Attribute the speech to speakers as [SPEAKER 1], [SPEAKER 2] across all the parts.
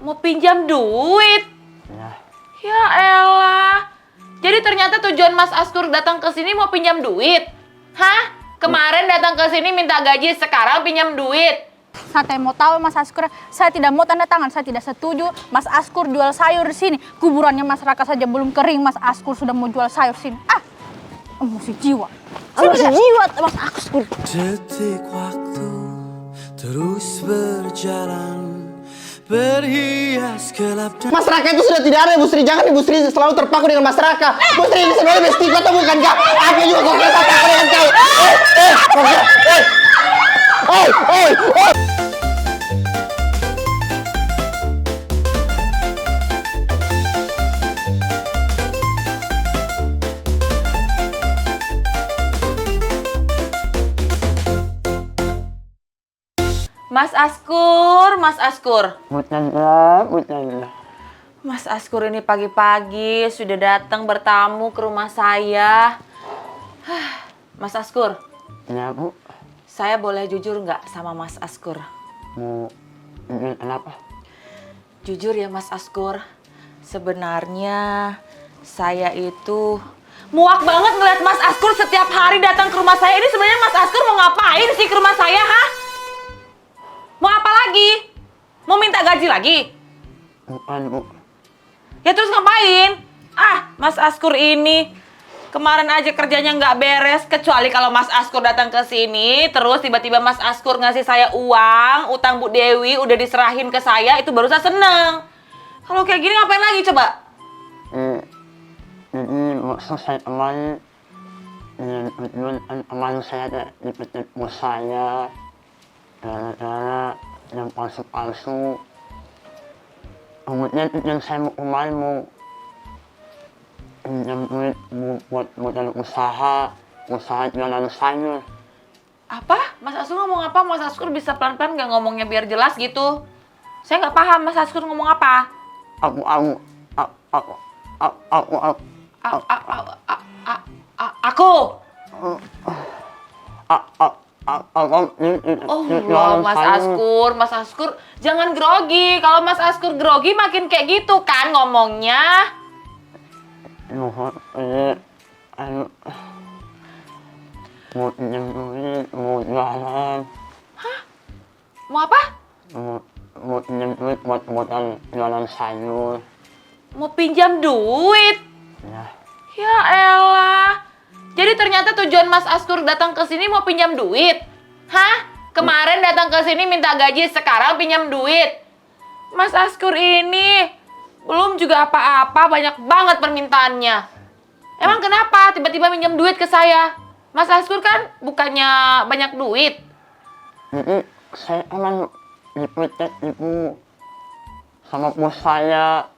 [SPEAKER 1] Mau pinjam duit?
[SPEAKER 2] Ya.
[SPEAKER 1] Ya elah. Jadi ternyata tujuan Mas Askur datang ke sini mau pinjam duit? Hah? Kemarin datang ke sini minta gaji, sekarang pinjam duit.
[SPEAKER 3] Saya mau tahu Mas Askur, saya tidak mau tanda tangan, saya tidak setuju Mas Askur jual sayur di sini. Kuburannya masyarakat saja belum kering, Mas Askur sudah mau jual sayur sini. Emosi jiwa. Emosi jiwa Mas Askur.
[SPEAKER 4] Detik waktu terus berjalan, berhias gelap dan...
[SPEAKER 2] Masyarakat itu sudah tidak ada, Bu Sri. Jangan Ibu Sri selalu terpaku dengan masyarakat. Bu Sri ini sebenarnya bestiku atau bukan, Kak? Aku juga kok kira terpaku dengan kau.
[SPEAKER 1] Mas Askur, Mas Askur.
[SPEAKER 2] Bukanlah.
[SPEAKER 1] Mas Askur ini pagi-pagi sudah datang bertamu ke rumah saya. Mas Askur,
[SPEAKER 2] Ya, Bu.
[SPEAKER 1] saya boleh jujur nggak sama Mas Askur?
[SPEAKER 2] Mau kenapa?
[SPEAKER 1] Jujur ya Mas Askur, sebenarnya saya itu muak banget ngeliat Mas Askur setiap hari datang ke rumah saya. Ini sebenarnya Mas Askur mau ngapain sih ke rumah saya, hah? Mau apa lagi? Mau minta gaji lagi?
[SPEAKER 2] Bukan, Bu.
[SPEAKER 1] Ya terus ngapain? Mas Askur ini kemarin aja kerjanya nggak beres, kecuali kalau Mas Askur datang ke sini, terus tiba-tiba Mas Askur ngasih saya uang, utang Bu Dewi udah diserahin ke saya, itu baru saya seneng. Kalau kayak gini ngapain lagi coba?
[SPEAKER 2] Jadi maksud saya kemarin, tujuan kemarin saya dipecat bos saya gara-gara yang palsu-palsu. Kemudian yang saya mau kemarin mau pinjam duit buat modal usaha jualan sayur.
[SPEAKER 1] Apa? Mas Askur ngomong apa? Mas Askur bisa pelan-pelan nggak ngomongnya biar jelas gitu? Saya nggak paham Mas Askur ngomong apa.
[SPEAKER 2] Aku
[SPEAKER 1] Oh, Mas Askur, jangan grogi. Kalau Mas Askur grogi makin kayak gitu kan ngomongnya.
[SPEAKER 2] Mau pinjam duit, mau jualan.
[SPEAKER 1] Mau apa?
[SPEAKER 2] Mau pinjam duit buat modal jualan sayur.
[SPEAKER 1] Mau pinjam duit?
[SPEAKER 2] Ya.
[SPEAKER 1] Ya elah. Jadi ternyata tujuan Mas Askur datang ke sini mau pinjam duit? Hah? Kemarin datang ke sini minta gaji, sekarang pinjam duit. Mas Askur ini belum juga apa-apa, banyak banget permintaannya. Emang kenapa tiba-tiba minjam duit ke saya? Mas Askur kan bukannya banyak duit.
[SPEAKER 2] Jadi saya emang dipecat Ibu sama bos saya.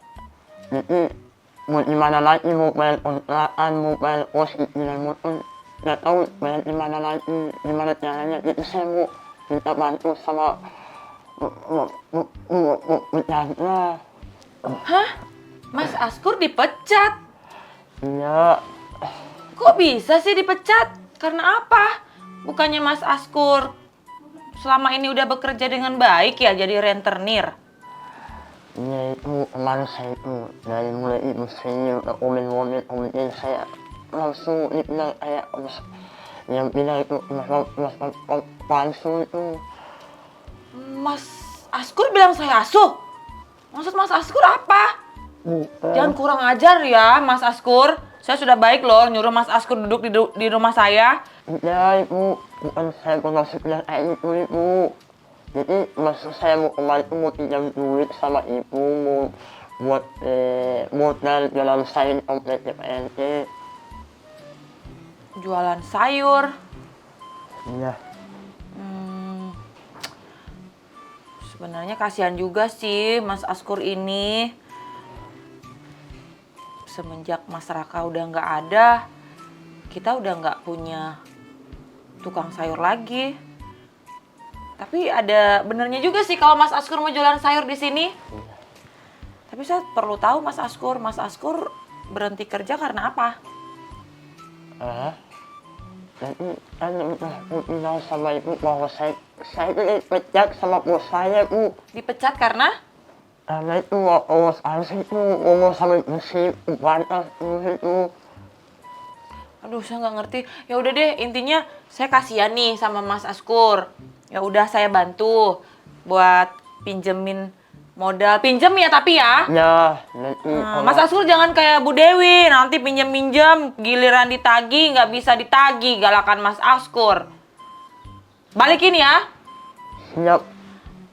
[SPEAKER 2] Jadi mau gimana lagi, mau bayar kontrakan, mau bayar kos, cicilan motor, nggak tahu bayar gimana lagi, gimana caranya. Jadi saya mau minta bantu sama pencatnya.
[SPEAKER 1] Hah? Mas Askur dipecat?
[SPEAKER 2] Iya.
[SPEAKER 1] Kok bisa sih dipecat? Karena apa? Bukannya Mas Askur selama ini udah bekerja dengan baik ya jadi rentenir?
[SPEAKER 2] Iya, itu kemarin saya itu dari mulai itu saya udah komen kemudian saya langsung dibilang kayak yang bilang itu mas palsu itu.
[SPEAKER 1] Mas Askur bilang saya asuh? Maksud Mas Askur apa? Jangan kurang ajar ya Mas Askur. Saya sudah baik loh nyuruh Mas Askur duduk di rumah saya.
[SPEAKER 2] Ya Ibu, bukan saya bermaksud bilang kayak itu Ibu. Jadi maksud saya mau kemarin itu mau pinjam duit sama Ibu mau buat modal jualan sayur komplek PNT.
[SPEAKER 1] Jualan sayur.
[SPEAKER 2] Iya.
[SPEAKER 1] Sebenarnya kasihan juga sih Mas Askur ini. Semenjak Mas Raka udah nggak ada, kita udah nggak punya tukang sayur lagi. Tapi ada benernya juga sih kalau Mas Askur mau jualan sayur di sini. Tapi saya perlu tahu Mas Askur berhenti kerja karena apa?
[SPEAKER 2] Jadi kan bilang sama Ibu bahwa saya dipecat sama bos saya Bu.
[SPEAKER 1] Dipecat karena?
[SPEAKER 2] Karena itu urus harus itu umur sampai bersih batas itu.
[SPEAKER 1] Aduh, saya nggak ngerti. Ya udah deh, intinya saya kasihan nih sama Mas Askur. Ya udah saya bantu buat pinjemin modal. Pinjem ya tapi ya.
[SPEAKER 2] Ya, nanti
[SPEAKER 1] Mas Askur jangan kayak Bu Dewi, nanti pinjem-minjem, giliran ditagi nggak bisa ditagi, galakan Mas Askur. Balikin ya.
[SPEAKER 2] siap.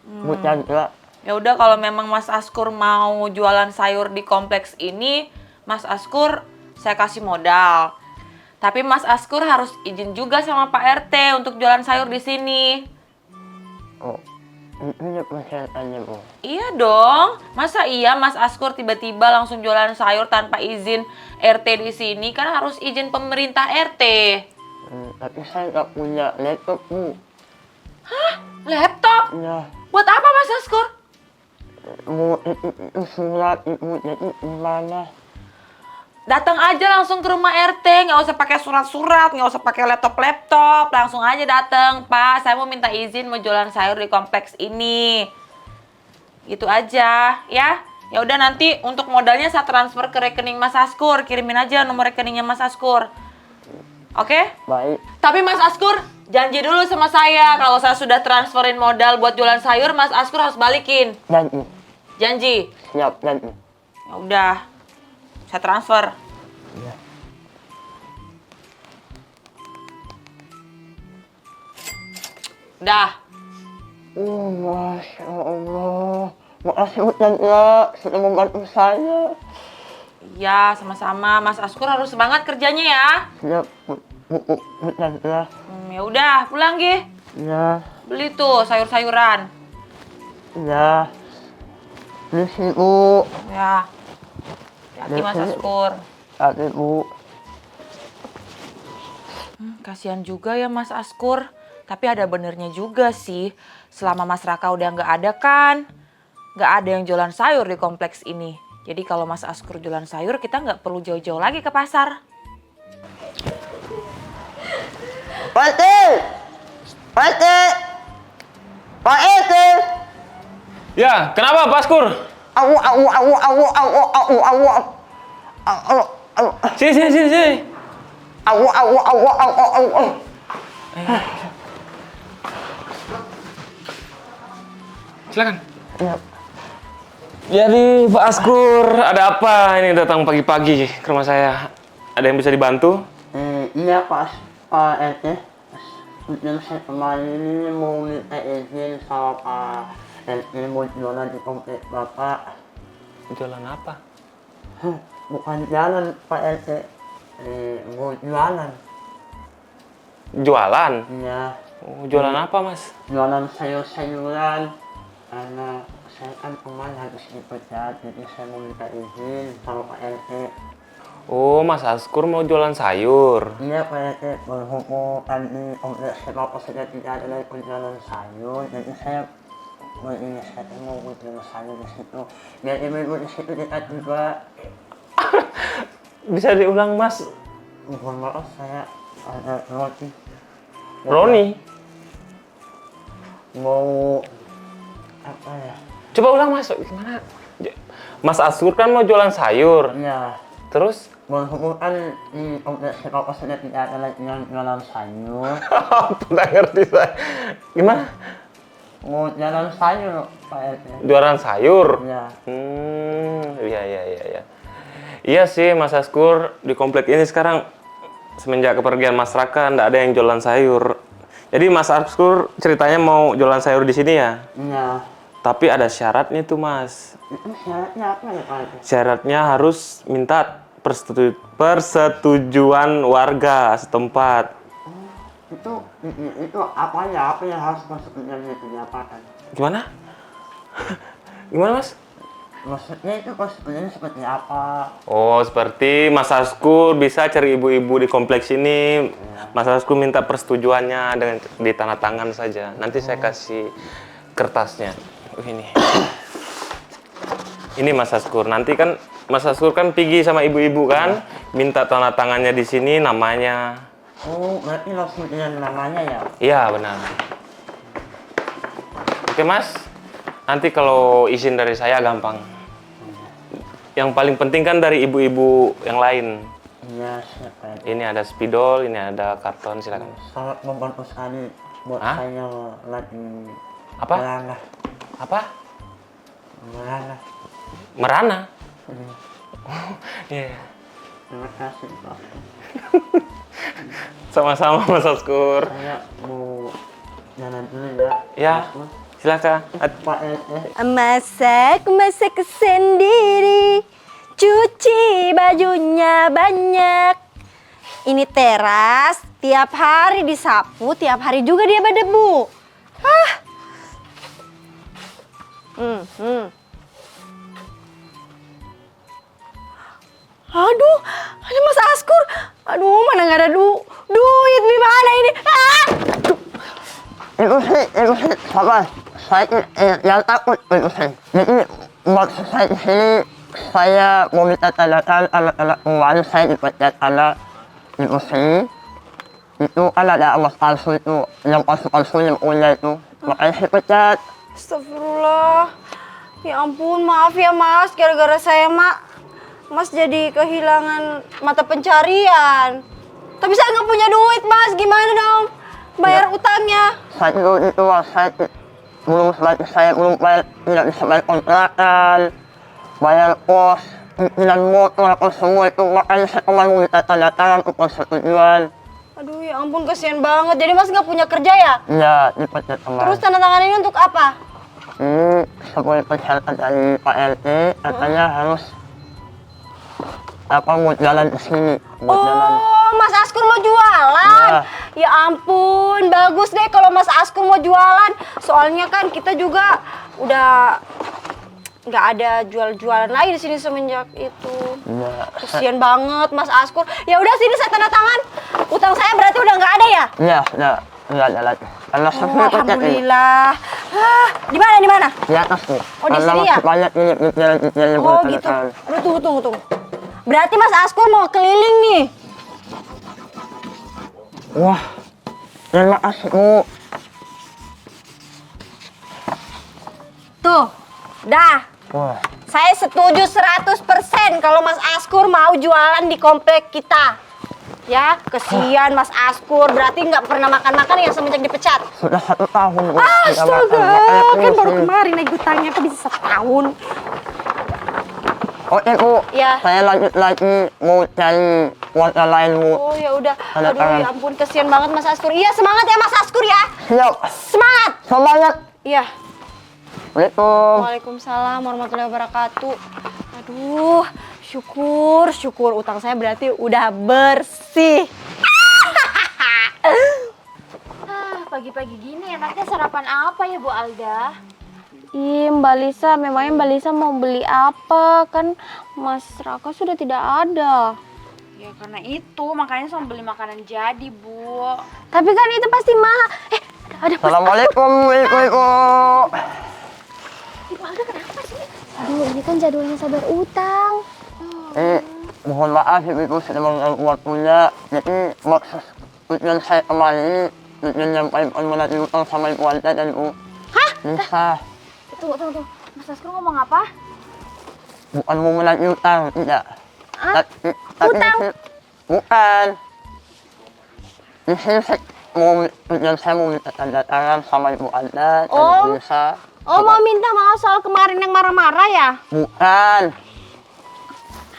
[SPEAKER 2] Bu Chandra.
[SPEAKER 1] Ya udah kalau memang Mas Askur mau jualan sayur di kompleks ini, Mas Askur saya kasih modal. Tapi Mas Askur harus izin juga sama Pak RT untuk jualan sayur di sini.
[SPEAKER 2] Oh, itu ya persyaratannya, Bu.
[SPEAKER 1] Iya dong. Masa iya Mas Askur tiba-tiba langsung jualan sayur tanpa izin RT di sini? Kan harus izin pemerintah RT.
[SPEAKER 2] Tapi saya nggak punya laptop, Bu.
[SPEAKER 1] Hah? Laptop?
[SPEAKER 2] Ya,
[SPEAKER 1] Buat apa Mas Askur?
[SPEAKER 2] Bu, itu surat Ibu, jadi gimana?
[SPEAKER 1] Datang aja langsung ke rumah RT, nggak usah pakai surat-surat, nggak usah pakai laptop, langsung aja datang. Pak, saya mau minta izin mau jualan sayur di kompleks ini. Gitu aja, ya. Ya udah nanti untuk modalnya saya transfer ke rekening Mas Askur, kirimin aja nomor rekeningnya Mas Askur. Oke?
[SPEAKER 2] Baik,
[SPEAKER 1] Tapi Mas Askur janji dulu sama saya kalau saya sudah transferin modal buat jualan sayur, Mas Askur harus balikin.
[SPEAKER 2] janji.
[SPEAKER 1] Janji.
[SPEAKER 2] Siap, janji.
[SPEAKER 1] Ya udah. Saya transfer.
[SPEAKER 2] Ya.
[SPEAKER 1] Udah.
[SPEAKER 2] Masya Allah. Makasih Bu Chandra sudah membantu saya.
[SPEAKER 1] Iya, sama-sama. Mas Askur harus semangat kerjanya ya.
[SPEAKER 2] Siap, Bu Chandra.
[SPEAKER 1] Ya udah, pulang Gi.
[SPEAKER 2] Ya,
[SPEAKER 1] Beli tuh sayur-sayuran.
[SPEAKER 2] ya. Permisi, Bu.
[SPEAKER 1] Ya. Hati Mas Askur.
[SPEAKER 2] Hati, Bu.
[SPEAKER 1] Kasihan juga ya Mas Askur. Tapi ada benernya juga sih. Selama Mas Raka udah nggak ada kan, nggak ada yang jualan sayur di kompleks ini. Jadi kalau Mas Askur jualan sayur, kita nggak perlu jauh-jauh lagi ke pasar.
[SPEAKER 2] Pak RT! Pak RT! Pak RT!
[SPEAKER 5] Ya, kenapa Pak Askur?
[SPEAKER 2] Awu.
[SPEAKER 5] Sini.
[SPEAKER 2] Awu.
[SPEAKER 5] Silakan.
[SPEAKER 2] Ya.
[SPEAKER 5] Jadi Pak Askur, ada apa ini datang pagi-pagi ke rumah saya? Ada yang bisa dibantu?
[SPEAKER 2] Iya Pak RT. Sebelum saya kemarin ini mau minta izin sama Pak RT mau jualan di komplek Bapak.
[SPEAKER 5] Jualan apa?
[SPEAKER 2] Bukan jalan Pak RT. Mau jualan.
[SPEAKER 5] Jualan?
[SPEAKER 2] Iya.
[SPEAKER 5] Oh, jualan apa Mas?
[SPEAKER 2] Jualan sayur-sayuran. Karena saya kan kemarin habis dipecat, jadi saya mau minta izin sama Pak RT.
[SPEAKER 5] Oh, Mas Askur mau jualan sayur.
[SPEAKER 2] Iya Pak RT, berhubung kan di kompleks Bapak sudah tidak ada lagi penjualan sayur, jadi saya berinisiatif mau jualan sayur di situ. Biar ibu-ibu di situ dekat juga.
[SPEAKER 5] Bisa diulang Mas?
[SPEAKER 2] Mohon maaf saya ada roti.
[SPEAKER 5] Roni?
[SPEAKER 2] Mau apa ya?
[SPEAKER 5] Coba ulang Mas, gimana? Mas Askur kan mau jualan sayur.
[SPEAKER 2] Iya.
[SPEAKER 5] Terus?
[SPEAKER 2] Berhubung kan di kompleks Bapak sudah tidak ada lagi yang jualan sayur.
[SPEAKER 5] Tidak ngerti saya. Gimana?
[SPEAKER 2] Mau jalan sayur Pak RT.
[SPEAKER 5] Jualan sayur?
[SPEAKER 2] Iya.
[SPEAKER 5] Iya. Iya sih Mas Askur, di komplek ini sekarang semenjak kepergian Mas Raka nggak ada yang jualan sayur. Jadi Mas Askur ceritanya mau jualan sayur di sini ya?
[SPEAKER 2] Iya.
[SPEAKER 5] Tapi ada syaratnya tuh Mas.
[SPEAKER 2] Itu syaratnya apa ya Pak RT?
[SPEAKER 5] Syaratnya harus minta persetujuan warga setempat.
[SPEAKER 2] Itu apa ya? Apa yang harus persetujuan itu diapakan?
[SPEAKER 5] Gimana? Gimana Mas?
[SPEAKER 2] Maksudnya itu persetujuan seperti apa?
[SPEAKER 5] Oh, seperti Mas Askur bisa cari ibu-ibu di kompleks ini. Mas Askur minta persetujuannya dengan ditanda tangan saja. Nanti saya kasih kertasnya. Ini. Ini Mas Askur. Nanti kan Mas Askur kan pergi sama ibu-ibu kan, minta tanda tangannya di sini namanya.
[SPEAKER 2] Oh, berarti langsung dengan namanya ya?
[SPEAKER 5] Iya, benar. Oke, Mas. Nanti kalau izin dari saya gampang. Yang paling penting kan dari ibu-ibu yang lain.
[SPEAKER 2] Iya, siap Pak RT.
[SPEAKER 5] Ini ada spidol, ini ada karton, silakan.
[SPEAKER 2] Sangat membantu sekali buat
[SPEAKER 5] Hah?
[SPEAKER 2] saya lagi
[SPEAKER 5] Apa?
[SPEAKER 2] merana.
[SPEAKER 5] Apa?
[SPEAKER 2] Merana.
[SPEAKER 5] Merana. Iya.
[SPEAKER 2] Terima kasih Pak.
[SPEAKER 5] Sama-sama Mas Askur.
[SPEAKER 2] Saya mau jalan dulu ya.
[SPEAKER 5] Ya, silakan.
[SPEAKER 2] Pak RT.
[SPEAKER 6] Masak sendiri, cuci bajunya banyak. Ini teras, tiap hari disapu, tiap hari juga dia berdebu. Hah. Aduh, ada Mas Askur. Aduh, mana nggak ada duit gimana ini? Ah!
[SPEAKER 2] Ibu sih, sabar. Saya yang takut Ibu sih. Jadi maksud saya di sini saya mau minta tandakan anak-anak kemarin saya dipecat anak Ibu sih. Itu kan ada Mas palsu itu yang palsu yang punya itu. Makanya saya pecat.
[SPEAKER 6] Astagfirullah. Ya ampun, maaf ya Mas. Gara-gara saya Mas jadi kehilangan mata pencarian. Tapi saya nggak punya duit Mas. Gimana dong? Bayar utangnya.
[SPEAKER 2] Saya itu saya belum bayar, tidak bisa bayar kontrakan, bayar kos, cicilan motor, apa semua itu. Makanya saya kemarin mau minta tanda tangan untuk persetujuan.
[SPEAKER 6] Aduh ya ampun, kasihan banget. Jadi Mas nggak punya kerja ya?
[SPEAKER 2] Iya, dipecat kemarin.
[SPEAKER 6] Terus tanda tangan ini untuk apa?
[SPEAKER 2] Ini sebagai persyaratan dari Pak RT, katanya harus mau jalan ke sini, buat jalan.
[SPEAKER 6] Oh, Mas Askur mau jualan?
[SPEAKER 2] Iya.
[SPEAKER 6] Ya ampun, bagus deh kalau Mas Askur mau jualan. Soalnya kan kita juga udah nggak ada jual-jualan lagi di sini semenjak itu.
[SPEAKER 2] Iya.
[SPEAKER 6] Kasian banget Mas Askur. Ya udah sini saya tanda tangan. Utang saya berarti udah nggak ada ya?
[SPEAKER 2] Iya, udah jalan. Karena
[SPEAKER 6] Oh,
[SPEAKER 2] saya pecat ini.
[SPEAKER 6] alhamdulillah. Hah, di mana di mana?
[SPEAKER 2] Di atas nih.
[SPEAKER 6] Oh, di sini ya?
[SPEAKER 2] Banyak ini cicilan
[SPEAKER 6] Oh gitu. Aduh, tunggu. Berarti Mas Askur mau keliling nih.
[SPEAKER 2] Wah, terima kasih Bu.
[SPEAKER 6] Tuh, dah.
[SPEAKER 2] Wah,
[SPEAKER 6] Saya setuju 100% kalau Mas Askur mau jualan di komplek kita. Ya, kesian Mas Askur. Berarti nggak pernah makan-makan ya semenjak dipecat.
[SPEAKER 2] sudah 1 tahun Bu.
[SPEAKER 6] Astaga,
[SPEAKER 2] Makanya
[SPEAKER 6] kan baru
[SPEAKER 2] pusing.
[SPEAKER 6] kemarin naik utangnya kok bisa setahun.
[SPEAKER 2] Oke Bu,
[SPEAKER 6] Ya.
[SPEAKER 2] saya lanjut lagi mau cari warga lain Bu.
[SPEAKER 6] Oh ya udah.
[SPEAKER 2] Tanda
[SPEAKER 6] Aduh
[SPEAKER 2] tangan.
[SPEAKER 6] ya ampun, kesian banget Mas Askur. Iya, semangat ya Mas Askur ya.
[SPEAKER 2] Siap,
[SPEAKER 6] Semangat.
[SPEAKER 2] semangat.
[SPEAKER 6] Iya.
[SPEAKER 2] Assalamualaikum.
[SPEAKER 6] Waalaikumsalam warahmatullahi wabarakatuh. Aduh, syukur utang saya berarti udah bersih.
[SPEAKER 1] Pagi-pagi gini enaknya sarapan apa ya Bu Alda?
[SPEAKER 7] Ih, Mbak Lisa, memangnya Mbak Lisa mau beli apa? Kan Mas Raka sudah tidak ada.
[SPEAKER 1] Ya karena itu makanya sama beli makanan jadi Bu.
[SPEAKER 7] Tapi kan itu pasti mahal. Ada
[SPEAKER 2] Assalamualaikum Ibu.
[SPEAKER 7] Aduh, ini kan jadwalnya sabar utang.
[SPEAKER 2] Mohon maaf Ibu sudah mengganggu waktunya. Jadi maksud tujuan saya kemarin tujuan yang paling menagih utang sama Ibu Alda dan Ibu Lisa.
[SPEAKER 7] Tunggu. Mas Askur ngomong apa?
[SPEAKER 2] Bukan mau menagih utang, tidak. Tapi
[SPEAKER 7] Utang?
[SPEAKER 2] Bukan. Di sini tujuan saya mau minta tanda tangan sama Ibu Alda dan
[SPEAKER 6] Oh.
[SPEAKER 2] Ibu Lisa.
[SPEAKER 6] Oh, mau minta maaf soal kemarin yang marah-marah ya?
[SPEAKER 2] Bukan.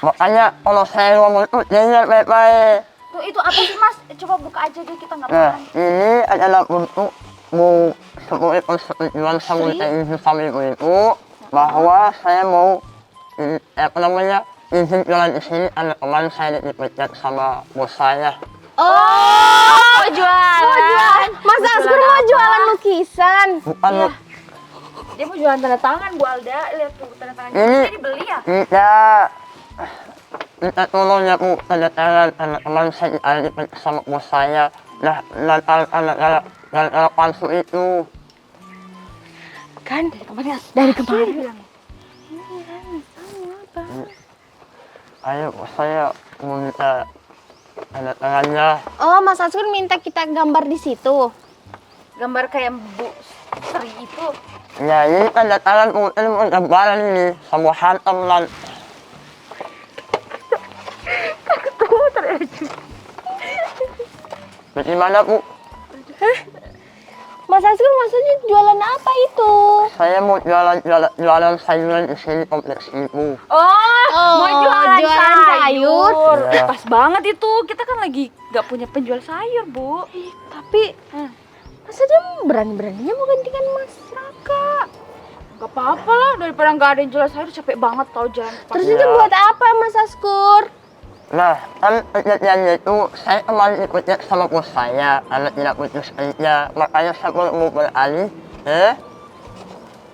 [SPEAKER 2] Makanya kalau saya ngomong itu jangan baik-baik.
[SPEAKER 7] Tuh, itu apa sih Mas? Coba buka aja deh, kita nggak
[SPEAKER 2] Nah,
[SPEAKER 7] paham.
[SPEAKER 2] ini adalah untuk mau sebagai persetujuan sama izin sama ibu bahwa saya mau izin jualan di sini karena kemarin saya dipecat sama bos saya.
[SPEAKER 6] Oh,
[SPEAKER 7] Mau jualan.
[SPEAKER 6] Mas Askur mau jualan lukisan.
[SPEAKER 2] Bukan
[SPEAKER 1] Dia mau jualan tanda tangan Bu Alda. Lihat tuh tanda tangan
[SPEAKER 2] ini
[SPEAKER 1] dia dibeli ya.
[SPEAKER 2] tidak. Minta tolong ya Bu, tanda tangan karena kemarin saya dipecat sama bos saya. Nah, gara-gara palsu itu.
[SPEAKER 6] Kan dari kemarin.
[SPEAKER 2] Ayo, saya mau minta tanda tangannya.
[SPEAKER 7] Oh, Mas Askur minta kita gambar di situ.
[SPEAKER 1] Gambar kayak Bu Sri itu.
[SPEAKER 2] Ya, ini tanda tangan Bu ilmu gambaran ini. Sama hantam lan. Bagaimana Bu?
[SPEAKER 7] Mas Askur maksudnya jualan apa itu?
[SPEAKER 2] Saya mau jualan sayuran di sini kompleks ini Bu.
[SPEAKER 3] Mau jualan sayur.
[SPEAKER 2] Iya.
[SPEAKER 3] Pas banget itu, kita kan lagi gak punya penjual sayur, Bu.
[SPEAKER 7] Tapi masa dia berani-beraninya mau gantikan Mas Raka?
[SPEAKER 3] Gak apa-apa lah, daripada gak ada yang jual sayur capek banget tau jalan.
[SPEAKER 7] Terus itu buat apa Mas Askur?
[SPEAKER 2] Nah, kan kejadiannya itu saya kemarin ikutnya sama bos saya karena tidak putus kerja, makanya saya mau beralih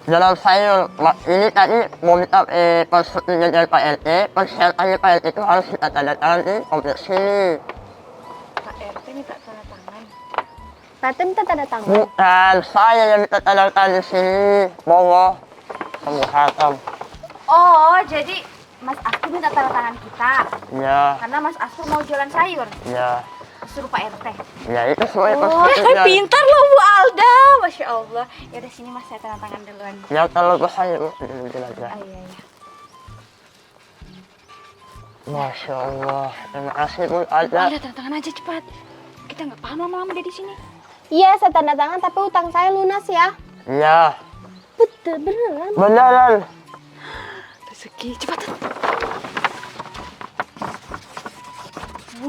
[SPEAKER 2] jalan sayur. Ini tadi mau minta konsultasi dari Pak RT, persyaratannya Pak RT itu harus kita tanda tangan di kompleks sini.
[SPEAKER 3] Pak RT minta tanda tangan.
[SPEAKER 7] Rata minta tanda tangan.
[SPEAKER 2] Bukan, saya yang minta tanda tangan di sini. Monggo, kamu hatam.
[SPEAKER 3] Oh, jadi Mas Askur minta tanda tangan kita.
[SPEAKER 2] Ya,
[SPEAKER 3] Karena Mas Askur mau jualan sayur.
[SPEAKER 2] ya,
[SPEAKER 3] Suruh Pak RT.
[SPEAKER 2] ya itu semuanya
[SPEAKER 3] Oh,
[SPEAKER 2] konsultasi.
[SPEAKER 3] pintar loh Bu Alda. Masya Allah. Ya udah sini Mas, saya tanda tangan duluan.
[SPEAKER 2] Ya kalau bos saya Bu, ini aja.
[SPEAKER 3] Oh iya, iya.
[SPEAKER 2] Masya Allah, terima kasih Bu Alda.
[SPEAKER 3] Alda, tanda tangan aja cepat. Kita nggak paham lama-lama dia di sini.
[SPEAKER 7] Iya, saya tanda tangan tapi utang saya lunas ya.
[SPEAKER 2] Ya,
[SPEAKER 7] Betul, beneran.
[SPEAKER 2] beneran.
[SPEAKER 3] Rezeki, cepat.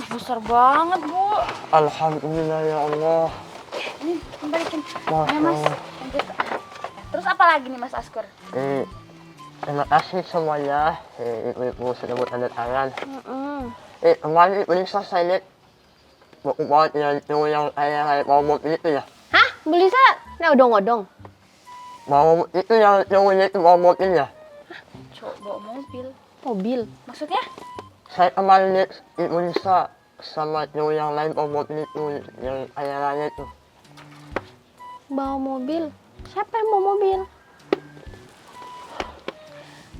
[SPEAKER 3] Besar banget, Bu.
[SPEAKER 2] Alhamdulillah ya Allah.
[SPEAKER 3] Ini, kembalikan.
[SPEAKER 2] Masya
[SPEAKER 3] Mas.
[SPEAKER 2] Allah.
[SPEAKER 3] Lanjut. Terus apa lagi nih Mas Askur?
[SPEAKER 2] Terima kasih semuanya. Ibu-ibu sudah buat tanda tangan. Kemarin beli saya lihat buat yang itu yang kayak mau mobil itu ya.
[SPEAKER 7] Hah? Bu Lisa? Nah, odong-odong.
[SPEAKER 2] Mau itu yang cowoknya itu mau mobil ya.
[SPEAKER 3] Cowok bawa mobil.
[SPEAKER 7] Mobil.
[SPEAKER 3] Maksudnya?
[SPEAKER 2] Saya kemarin lihat Ibu Lisa sama cowok yang lain mau mobil itu yang kayak raya itu.
[SPEAKER 7] Bawa mobil. Siapa yang bawa mobil?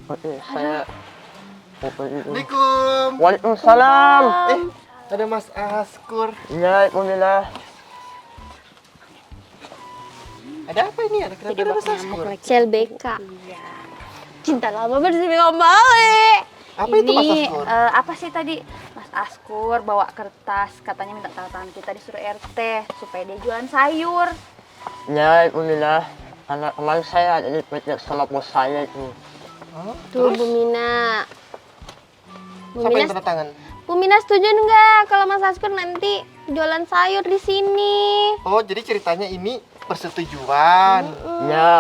[SPEAKER 2] Oke, saya mobil itu.
[SPEAKER 8] Assalamualaikum.
[SPEAKER 2] Waalaikumsalam.
[SPEAKER 8] Ada Mas Askur.
[SPEAKER 2] Iya, Ibu Lila.
[SPEAKER 8] Ada apa ini? Ada kenapa ada Mas Askur?
[SPEAKER 7] CLBK. Cinta lama bersemi kembali.
[SPEAKER 8] Apa itu Mas Askur?
[SPEAKER 3] Apa sih tadi? Mas Askur bawa kertas, katanya minta tanda tangan kita disuruh RT supaya dia jualan sayur.
[SPEAKER 2] Ya, Ibu Lila. Karena kemarin saya ada di project sama bos saya itu.
[SPEAKER 7] Tuh, Bu Mina. Bu
[SPEAKER 8] Siapa
[SPEAKER 7] Mina,
[SPEAKER 8] yang tanda tangan?
[SPEAKER 7] Bu Mina setuju nggak kalau Mas Askur nanti jualan sayur di sini?
[SPEAKER 8] Oh, jadi ceritanya ini persetujuan.
[SPEAKER 2] Ya,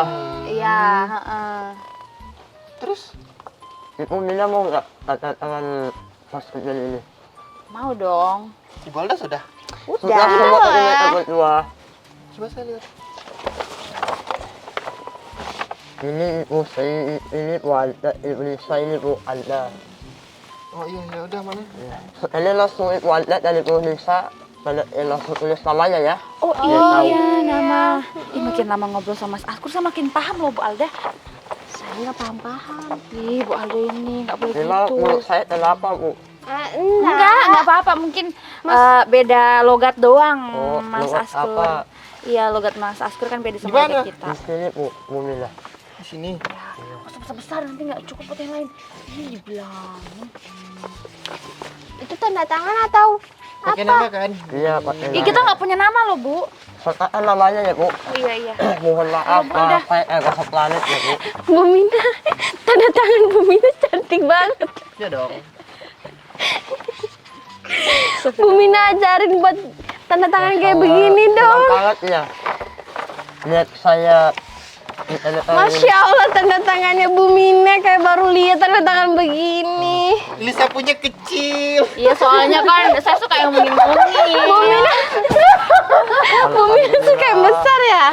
[SPEAKER 3] Iya, heeh.
[SPEAKER 8] Terus?
[SPEAKER 2] Ibu Lila mau nggak tanda tangan pas kejadian ini?
[SPEAKER 3] Mau dong.
[SPEAKER 8] Ibu Alda sudah?
[SPEAKER 2] Sudah semua terlihat berdua.
[SPEAKER 8] Coba saya lihat.
[SPEAKER 2] Ini ibu saya, ini Bu Alda, ibu Lisa ini Bu Alda.
[SPEAKER 8] Oh iya, ya udah mana?
[SPEAKER 2] Ya. Sekali langsung ibu Alda dari Bu Lisa, langsung tulis namanya ya.
[SPEAKER 3] Oh
[SPEAKER 2] tahu.
[SPEAKER 3] iya, nama. Ih, makin lama ngobrol sama Mas Askur, saya makin paham loh Bu Alda.
[SPEAKER 7] Saya nggak paham-paham.
[SPEAKER 3] Ih, Bu Alda ini nggak boleh
[SPEAKER 2] Memang
[SPEAKER 3] gitu.
[SPEAKER 2] menurut saya kenapa Bu?
[SPEAKER 3] Enggak apa-apa. Mungkin beda logat doang,
[SPEAKER 2] Oh,
[SPEAKER 3] Mas
[SPEAKER 2] logat
[SPEAKER 3] Askur.
[SPEAKER 2] apa?
[SPEAKER 3] Iya, logat Mas Askur kan beda sama
[SPEAKER 8] Gimana?
[SPEAKER 3] logat kita.
[SPEAKER 2] Di sini Bu Mila.
[SPEAKER 8] Di sini.
[SPEAKER 3] Besar-besar nanti nggak cukup buat yang lain. Ih, bilang.
[SPEAKER 7] Itu tanda tangan atau
[SPEAKER 8] Pakai nama kan?
[SPEAKER 2] Iya, pakai
[SPEAKER 3] Ih, kita nggak punya nama loh, Bu.
[SPEAKER 2] sertakan namanya ya Bu.
[SPEAKER 3] Oh iya.
[SPEAKER 2] Mohon maaf, saya agak planet ya Bu.
[SPEAKER 7] Bu Mina? Tanda tangan Bu Mina cantik banget.
[SPEAKER 8] Ya dong.
[SPEAKER 7] Bu Mina ajarin buat tanda tangan kayak begini dong.
[SPEAKER 2] Senang banget ya. Lihat saya di tanda tangan ini.
[SPEAKER 7] Masya Allah, tanda tangannya Bu Mina kayak baru lihat tanda tangan begini.
[SPEAKER 8] Lisa punya kecil.
[SPEAKER 3] Iya, soalnya kan saya suka yang mungil-mungil.
[SPEAKER 7] Bu Mina tuh kayak besar ya.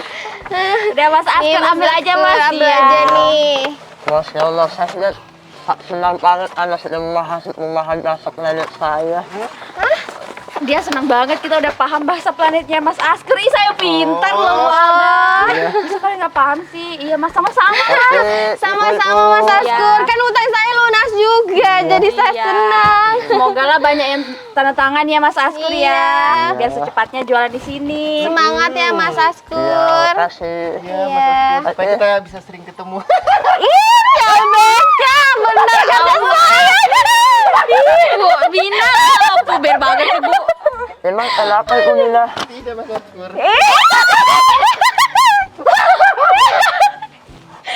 [SPEAKER 3] Udah Mas Askur, ambil aja Mas.
[SPEAKER 7] Ambil
[SPEAKER 3] Iya.
[SPEAKER 7] aja nih.
[SPEAKER 2] Masya Allah, saya lihat senang banget Anda sudah memahami bahasa planet saya.
[SPEAKER 3] Dia senang banget kita udah paham bahasa planetnya Mas Askur. Ih, saya pintar loh, Bu Alda. Bisa kalian nggak paham sih? Iya, Mas, sama-sama.
[SPEAKER 2] Oke,
[SPEAKER 7] Sama-sama
[SPEAKER 2] ibu-ibu.
[SPEAKER 7] Mas Askur.
[SPEAKER 3] Iya.
[SPEAKER 7] Kan utang saya lunas juga jadi saya senang.
[SPEAKER 3] Semoga lah banyak yang tanda tangan ya Mas Askur
[SPEAKER 7] Iya.
[SPEAKER 3] ya. Biar secepatnya jualan di sini.
[SPEAKER 7] Semangat ya Mas
[SPEAKER 2] Iya,
[SPEAKER 7] Askur.
[SPEAKER 2] makasih.
[SPEAKER 8] Ya, Mas Askur. Supaya kita bisa sering ketemu.
[SPEAKER 7] Iya, beca, benar kata saya.
[SPEAKER 3] Bu Bina, Bu ber banget sih Bu.
[SPEAKER 2] Emang kenapa Ibu Mina?
[SPEAKER 8] Tidak, Mas Askur.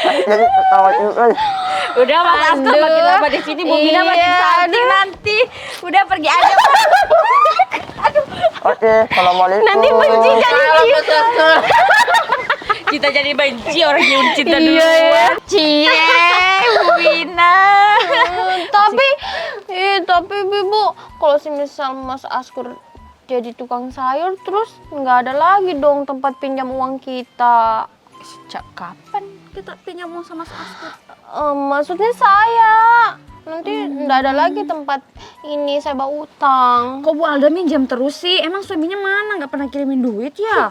[SPEAKER 2] Jadi ketawa juga.
[SPEAKER 3] Udah Mas Askur makin lama di sini Bu Bina makin
[SPEAKER 7] Iya,
[SPEAKER 3] cantik nanti. Udah pergi aja.
[SPEAKER 2] Oke, assalamualaikum.
[SPEAKER 7] Nanti benci jadi cinta.
[SPEAKER 3] Kita jadi benci orang yang cinta dulu.
[SPEAKER 7] Iya ya.
[SPEAKER 3] Cie, Bu Bina.
[SPEAKER 7] Tapi Ibu, kalau semisal Mas Askur jadi tukang sayur terus nggak ada lagi dong tempat pinjam uang kita.
[SPEAKER 3] Sejak kapan kita pinjam uang sama Mas Askur?
[SPEAKER 7] Maksudnya saya nanti nggak ada lagi tempat ini saya bawa utang.
[SPEAKER 3] Kok Bu Alda minjam terus sih? Emang suaminya mana? Nggak pernah kirimin duit ya?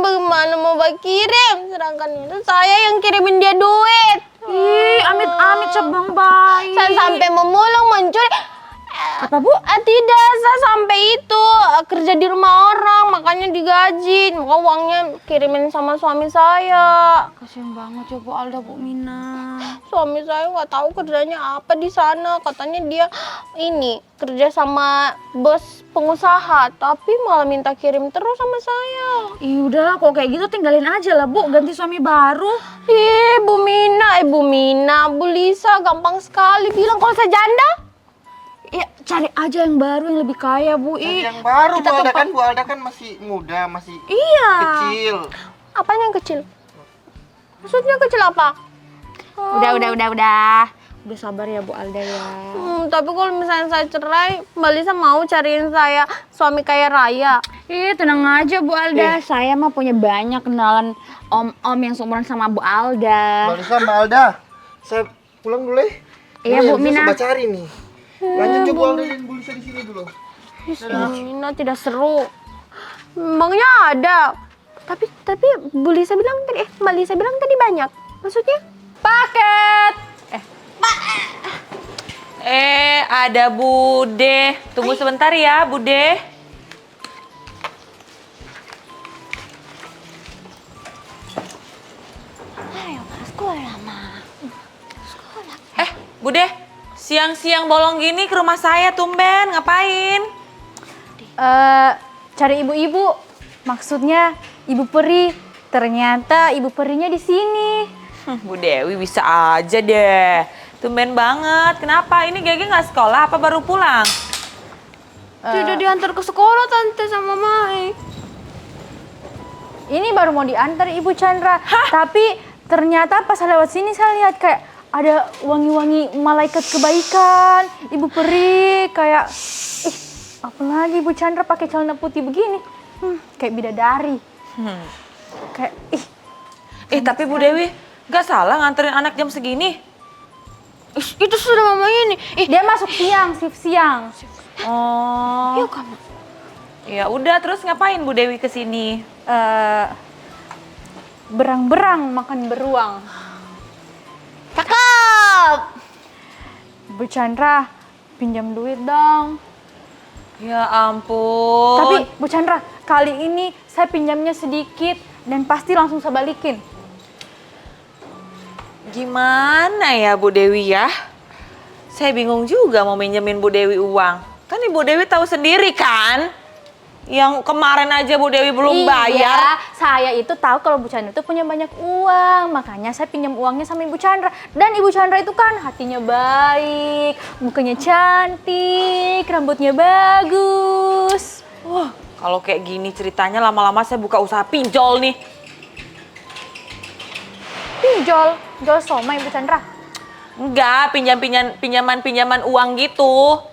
[SPEAKER 7] Bagaimana mau kirim? Sedangkan itu saya yang kirimin dia duit.
[SPEAKER 3] Ih, amit-amit cabang bayi.
[SPEAKER 7] Saya sampai memulung mencuri.
[SPEAKER 3] Apa Bu?
[SPEAKER 7] Tidak, saya sampai itu kerja di rumah orang, makanya digaji. Maka uangnya kirimin sama suami saya.
[SPEAKER 3] Kasian banget ya Bu Alda, Bu Mina.
[SPEAKER 7] Suami saya nggak tahu kerjanya apa di sana. Katanya dia ini kerja sama bos pengusaha, tapi malah minta kirim terus sama saya.
[SPEAKER 3] Ih, udahlah kok kayak gitu tinggalin aja lah Bu, ganti suami baru.
[SPEAKER 7] Bu Mina, Bu Lisa gampang sekali bilang kalau saya janda.
[SPEAKER 3] Ya cari aja yang baru yang lebih kaya Bu.
[SPEAKER 8] Dan
[SPEAKER 3] Ih,
[SPEAKER 8] yang baru
[SPEAKER 3] kita
[SPEAKER 8] Bu Alda
[SPEAKER 3] tempat-
[SPEAKER 8] kan, Bu Alda kan masih muda, masih
[SPEAKER 3] Iya.
[SPEAKER 8] kecil.
[SPEAKER 7] Apanya yang kecil? Maksudnya kecil apa?
[SPEAKER 3] Udah. Udah sabar ya Bu Alda ya.
[SPEAKER 7] Tapi kalau misalnya saya cerai, Mbak Lisa mau cariin saya suami kaya raya.
[SPEAKER 3] Ih, tenang aja Bu Alda. Saya mah punya banyak kenalan om-om yang seumuran sama Bu Alda.
[SPEAKER 8] Mbak Lisa, Mbak Alda, saya pulang dulu ya.
[SPEAKER 3] Iya,
[SPEAKER 8] Ini
[SPEAKER 3] Bu
[SPEAKER 8] yang bisa
[SPEAKER 3] Mina.
[SPEAKER 8] coba cari nih. Lanjut coba Bu Alda dan Bu Lisa di sini dulu.
[SPEAKER 7] Mina tidak seru. Emangnya ada. Tapi Bu Lisa bilang tadi, Mbak Lisa bilang tadi banyak. Maksudnya?
[SPEAKER 1] Paket. Ada Bude. Tunggu sebentar ya, Bude. Bude, siang-siang bolong gini ke rumah saya tumben, ngapain?
[SPEAKER 3] Cari ibu-ibu. Maksudnya Ibu Peri. Ternyata Ibu Perinya di sini.
[SPEAKER 1] Bu Dewi bisa aja deh. Tumben banget. Kenapa? Ini Gege nggak sekolah apa baru pulang?
[SPEAKER 7] Tidak diantar ke sekolah tante sama Mai.
[SPEAKER 3] Ini baru mau diantar Ibu Chandra. Tapi ternyata pas lewat sini saya lihat kayak ada wangi-wangi malaikat kebaikan. Ibu Peri kayak, ih, apalagi Ibu Chandra pakai celana putih begini. Kayak bidadari. Kayak,
[SPEAKER 1] Tapi Bu Dewi, nggak salah nganterin anak jam segini.
[SPEAKER 7] Itu sudah mama ini.
[SPEAKER 3] dia masuk siang, shift siang.
[SPEAKER 1] Oh.
[SPEAKER 7] Yuk kamu.
[SPEAKER 1] Ya udah, terus ngapain Bu Dewi kesini?
[SPEAKER 3] Berang-berang makan beruang.
[SPEAKER 7] Cakep.
[SPEAKER 3] Bu Chandra, pinjam duit dong.
[SPEAKER 1] Ya ampun.
[SPEAKER 3] Tapi Bu Chandra, kali ini saya pinjamnya sedikit dan pasti langsung saya balikin.
[SPEAKER 1] Gimana ya Bu Dewi ya? Saya bingung juga mau minjemin Bu Dewi uang. Kan Ibu Dewi tahu sendiri kan? Yang kemarin aja Bu Dewi belum bayar.
[SPEAKER 3] Saya itu tahu kalau Bu Chandra itu punya banyak uang, makanya saya pinjam uangnya sama Ibu Chandra. Dan Ibu Chandra itu kan hatinya baik, mukanya cantik, rambutnya bagus.
[SPEAKER 1] Wah, kalau kayak gini ceritanya lama-lama saya buka usaha pinjol nih.
[SPEAKER 3] Jual somai Ibu Chandra.
[SPEAKER 1] Enggak, pinjaman uang gitu.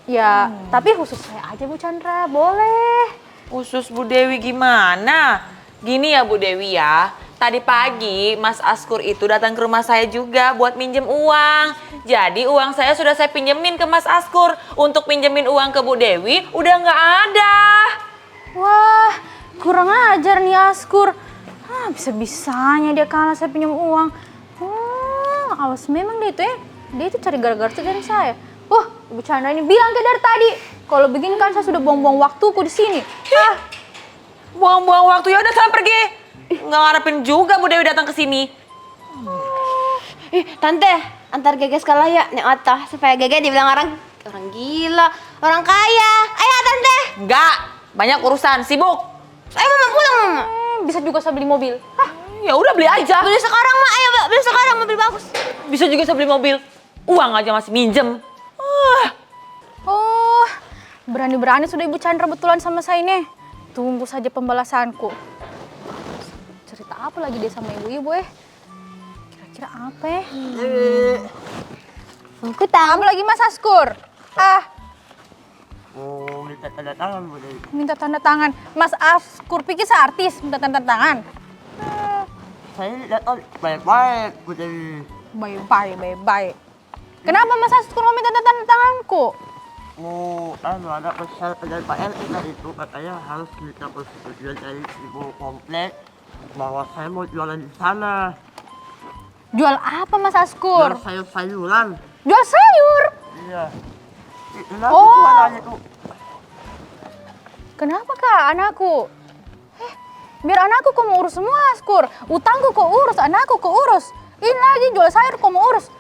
[SPEAKER 3] Ya, tapi khusus saya aja Bu Chandra, boleh.
[SPEAKER 1] Khusus Bu Dewi gimana? Gini ya Bu Dewi ya, tadi pagi Mas Askur itu datang ke rumah saya juga buat minjem uang. Jadi uang saya sudah saya pinjemin ke Mas Askur. Untuk pinjemin uang ke Bu Dewi udah nggak ada.
[SPEAKER 3] Wah, kurang ajar nih Askur. Bisa-bisanya dia kalah saya pinjam uang. awas memang dia itu dia itu cari gara-gara dengan saya. Wah, Ibu Chandra ini bilang ke dari tadi. Kalau begini kan saya sudah buang-buang waktuku di sini.
[SPEAKER 1] Buang-buang waktu, ya udah kalian pergi. Nggak ngarepin juga Bu Dewi datang ke sini.
[SPEAKER 6] Tante, antar Gege sekali ya nek Ata supaya Gege dibilang orang gila, orang kaya. Ayo Tante.
[SPEAKER 1] Nggak, banyak urusan, sibuk.
[SPEAKER 6] Ayo Mama pulang Mama.
[SPEAKER 3] Bisa juga saya beli mobil.
[SPEAKER 1] Ya udah beli aja.
[SPEAKER 6] Beli sekarang Mak, ayo Mbak, beli sekarang mobil bagus.
[SPEAKER 1] Bisa juga saya beli mobil. Uang aja masih minjem.
[SPEAKER 3] Oh, berani-berani sudah Ibu Chandra betulan sama saya nih. Tunggu saja pembalasanku. Cerita apa lagi dia sama ibu-ibu Kira-kira apa
[SPEAKER 6] Aku tahu.
[SPEAKER 3] Apa lagi Mas Askur?
[SPEAKER 2] Mau minta tanda tangan Bu Dewi.
[SPEAKER 3] Minta tanda tangan. Mas Askur pikir saya artis minta tanda tangan.
[SPEAKER 2] Saya datang baik-baik Bu Dewi.
[SPEAKER 3] Baik. Kenapa Mas Askur mau minta tanda tanganku?
[SPEAKER 2] Mau ada pesan dari Pak RT tadi itu katanya harus minta persetujuan dari ibu komplek bahwa saya mau jualan di sana.
[SPEAKER 3] Jual apa Mas Askur?
[SPEAKER 2] Jual sayur-sayuran.
[SPEAKER 3] Jual sayur.
[SPEAKER 2] Iya. Kenapa
[SPEAKER 3] Oh.
[SPEAKER 2] jualannya tuh?
[SPEAKER 3] Kenapa Kak anakku? Biar anakku kau mau urus semua Askur. Utangku kau urus, anakku kau urus. Ini lagi jual sayur kau mau urus.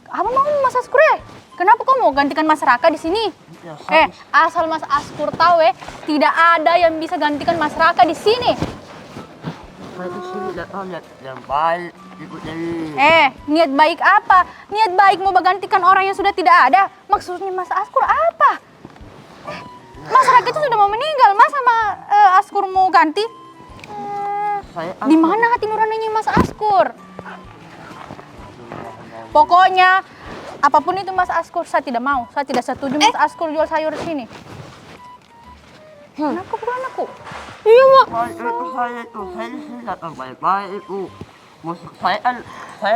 [SPEAKER 3] Apa mau Mas Askur Kenapa kau mau gantikan Mas Raka di sini?
[SPEAKER 2] Ya,
[SPEAKER 3] Asal Mas Askur tahu tidak ada yang bisa gantikan Mas Raka di sini.
[SPEAKER 2] saya di sini datang lihat yang baik Ibu Dewi.
[SPEAKER 3] Niat baik apa? Niat baik mau menggantikan orang yang sudah tidak ada. Maksudnya Mas Askur apa? Mas Raka itu sudah mau meninggal, Mas sama Askur mau ganti? Di mana hati nuraninya Mas Askur? Pokoknya apapun itu Mas Askur saya tidak mau. Saya tidak setuju Mas Askur jual sayur di sini. Anakku bukan anakku.
[SPEAKER 6] Iya Mak.
[SPEAKER 2] Baik itu saya di sini datang baik-baik Ibu. Maksud saya